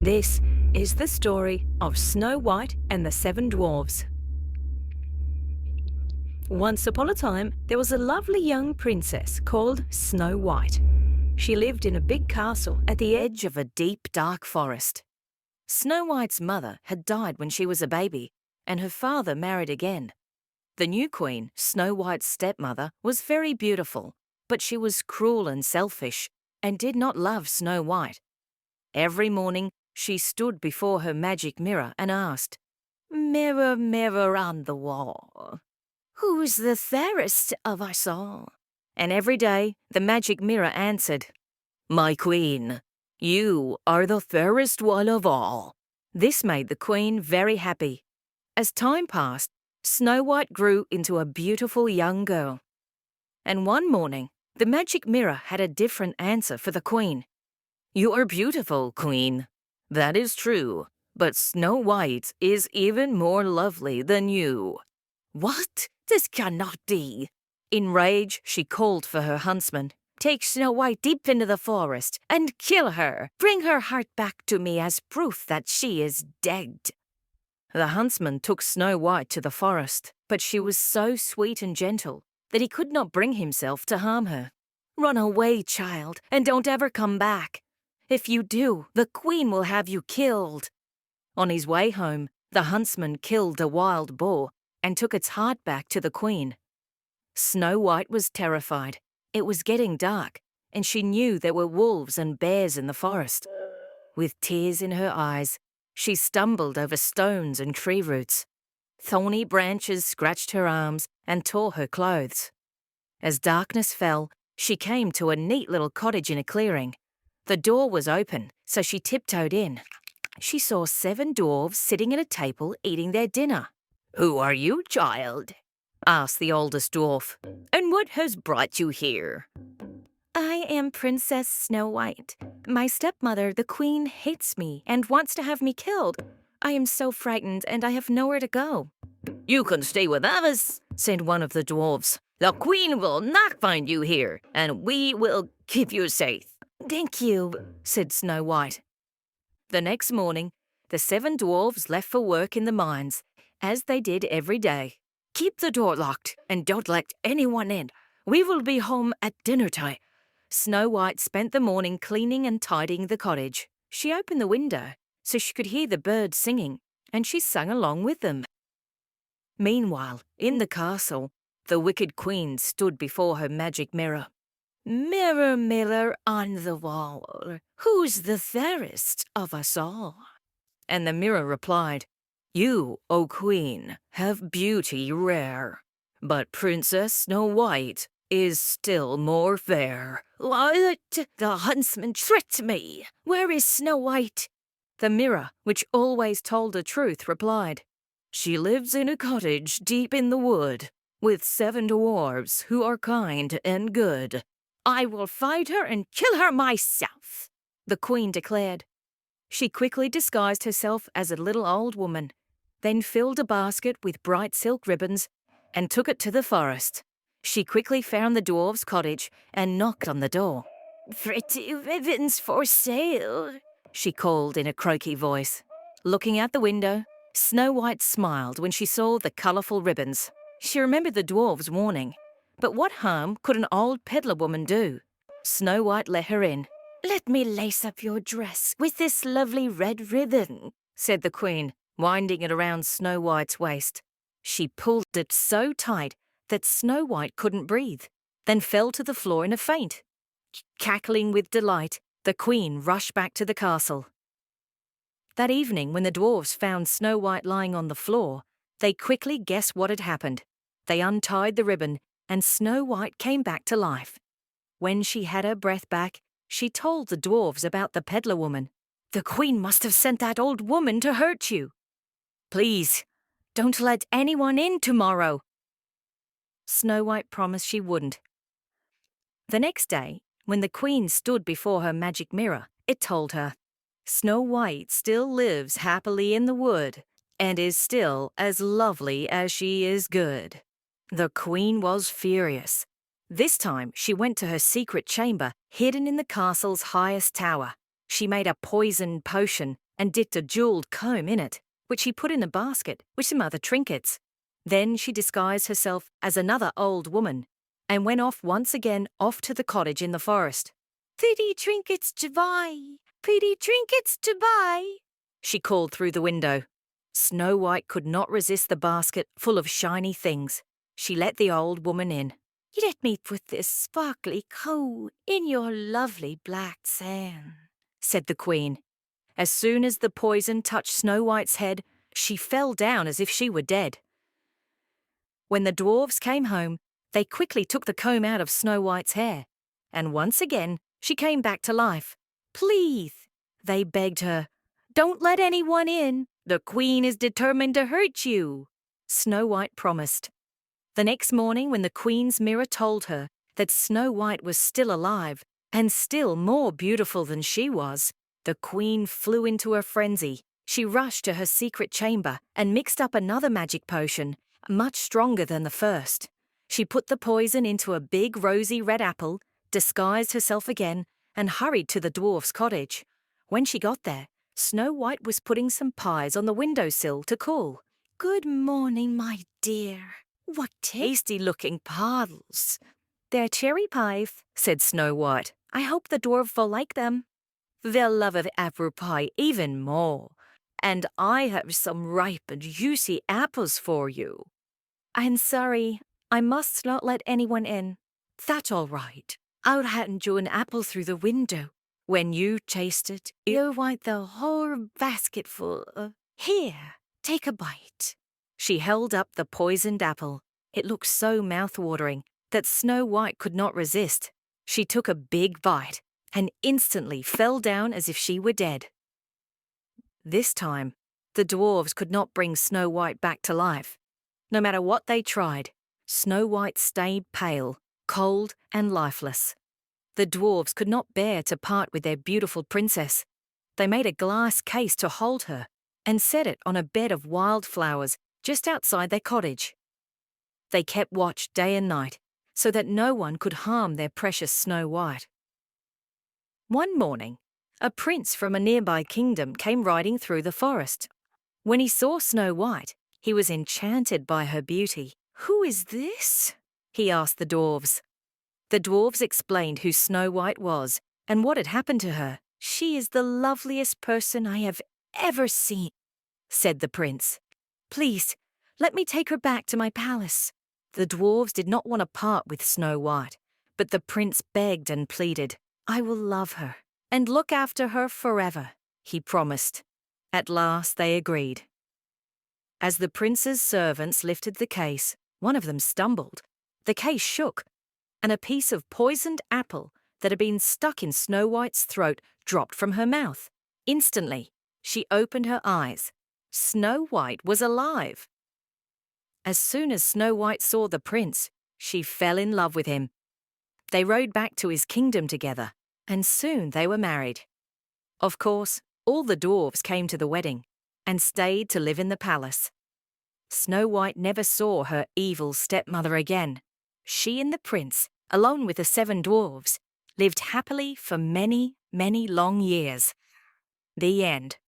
This is the story of Snow White and the Seven Dwarfs. Once upon a time, there was a lovely young princess called Snow White. She lived in a big castle at the edge of a deep, dark forest. Snow White's mother had died when she was a baby, and her father married again. The new queen, Snow White's stepmother, was very beautiful, but she was cruel and selfish, and did not love Snow White. Every morning, she stood before her magic mirror and asked, "Mirror, mirror on the wall, who's the fairest of us all?" And every day, the magic mirror answered, "My queen, you are the fairest one of all." This made the queen very happy. As time passed, Snow White grew into a beautiful young girl. And one morning, the magic mirror had a different answer for the queen. "You are beautiful, queen. That is true, but Snow White is even more lovely than you." "What? This cannot be." In rage, she called for her huntsman. "Take Snow White deep into the forest and kill her. Bring her heart back to me as proof that she is dead." The huntsman took Snow White to the forest, but she was so sweet and gentle that he could not bring himself to harm her. "Run away, child, and don't ever come back. If you do, the queen will have you killed." On his way home, the huntsman killed a wild boar and took its heart back to the queen. Snow White was terrified. It was getting dark, and she knew there were wolves and bears in the forest. With tears in her eyes, she stumbled over stones and tree roots. Thorny branches scratched her arms and tore her clothes. As darkness fell, she came to a neat little cottage in a clearing. The door was open, so she tiptoed in. She saw 7 dwarfs sitting at a table eating their dinner. "Who are you, child?" asked the oldest dwarf. "And what has brought you here?" "I am Princess Snow White. My stepmother, the queen, hates me and wants to have me killed. I am so frightened and I have nowhere to go." "You can stay with us," said one of the dwarfs. "The queen will not find you here, and we will keep you safe." "Thank you," said Snow White. The next morning, the 7 dwarfs left for work in the mines, as they did every day. "Keep the door locked and don't let anyone in. We will be home at dinner time." Snow White spent the morning cleaning and tidying the cottage. She opened the window so she could hear the birds singing, and she sang along with them. Meanwhile, in the castle, the wicked queen stood before her magic mirror. "Mirror, mirror on the wall, who's the fairest of us all?" And the mirror replied, "You, O queen, have beauty rare, but Princess Snow White is still more fair." "What? The huntsman tricked me. Where is Snow White?" The mirror, which always told the truth, replied, "She lives in a cottage deep in the wood, with 7 dwarfs who are kind and good." "I will find her and kill her myself," the queen declared. She quickly disguised herself as a little old woman, then filled a basket with bright silk ribbons and took it to the forest. She quickly found the dwarf's cottage and knocked on the door. "Pretty ribbons for sale," she called in a croaky voice. Looking out the window, Snow White smiled when she saw the colourful ribbons. She remembered the dwarf's warning. But what harm could an old peddler woman do? Snow White let her in. "Let me lace up your dress with this lovely red ribbon," said the queen, winding it around Snow White's waist. She pulled it so tight that Snow White couldn't breathe, then fell to the floor in a faint. Cackling with delight, the queen rushed back to the castle. That evening, when the dwarfs found Snow White lying on the floor, they quickly guessed what had happened. They untied the ribbon, and Snow White came back to life. When she had her breath back, she told the dwarfs about the peddler woman. "The queen must have sent that old woman to hurt you. Please, don't let anyone in tomorrow." Snow White promised she wouldn't. The next day, when the queen stood before her magic mirror, it told her, "Snow White still lives happily in the wood, and is still as lovely as she is good." The queen was furious. This time, she went to her secret chamber, hidden in the castle's highest tower. She made a poisoned potion and dipped a jewelled comb in it, which she put in a basket with some other trinkets. Then she disguised herself as another old woman and went off once again off to the cottage in the forest. "Pretty trinkets to buy, pretty trinkets to buy," she called through the window. Snow White could not resist the basket full of shiny things. She let the old woman in. "Let me put this sparkly coat in your lovely black sand," said the queen. As soon as the poison touched Snow White's head, she fell down as if she were dead. When the dwarfs came home, they quickly took the comb out of Snow White's hair, and once again she came back to life. "Please," they begged her, "don't let anyone in. The queen is determined to hurt you." Snow White promised. The next morning, when the queen's mirror told her that Snow White was still alive and still more beautiful than she was, the queen flew into a frenzy. She rushed to her secret chamber and mixed up another magic potion, much stronger than the first. She put the poison into a big rosy red apple, disguised herself again, and hurried to the dwarf's cottage. When she got there, Snow White was putting some pies on the windowsill to cool. "Good morning, my dear. What tasty-looking pies." "They're cherry pies," said Snow White. "I hope the dwarf will like them." "They'll love the apple pie even more. And I have some ripe and juicy apples for you." "I'm sorry. I must not let anyone in." "That's all right. I'll hand you an apple through the window. When you taste it, you'll want the whole basketful of... Here, take a bite." She held up the poisoned apple. It looked so mouth-watering that Snow White could not resist. She took a big bite and instantly fell down as if she were dead. This time, the dwarves could not bring Snow White back to life. No matter what they tried, Snow White stayed pale, cold, and lifeless. The dwarves could not bear to part with their beautiful princess. They made a glass case to hold her and set it on a bed of wildflowers just outside their cottage. They kept watch day and night so that no one could harm their precious Snow White. One morning, a prince from a nearby kingdom came riding through the forest. When he saw Snow White, he was enchanted by her beauty. "Who is this?" he asked the dwarves. The dwarves explained who Snow White was and what had happened to her. "She is the loveliest person I have ever seen," said the prince. "Please, let me take her back to my palace." The dwarves did not want to part with Snow White, but the prince begged and pleaded. "I will love her and look after her forever," he promised. At last they agreed. As the prince's servants lifted the case, one of them stumbled. The case shook, and a piece of poisoned apple that had been stuck in Snow White's throat dropped from her mouth. Instantly, she opened her eyes. Snow White was alive. As soon as Snow White saw the prince, she fell in love with him. They rode back to his kingdom together, and soon they were married. Of course, all the dwarves came to the wedding and stayed to live in the palace. Snow White never saw her evil stepmother again. She and the prince, along with the 7 dwarves, lived happily for many, many long years. The end.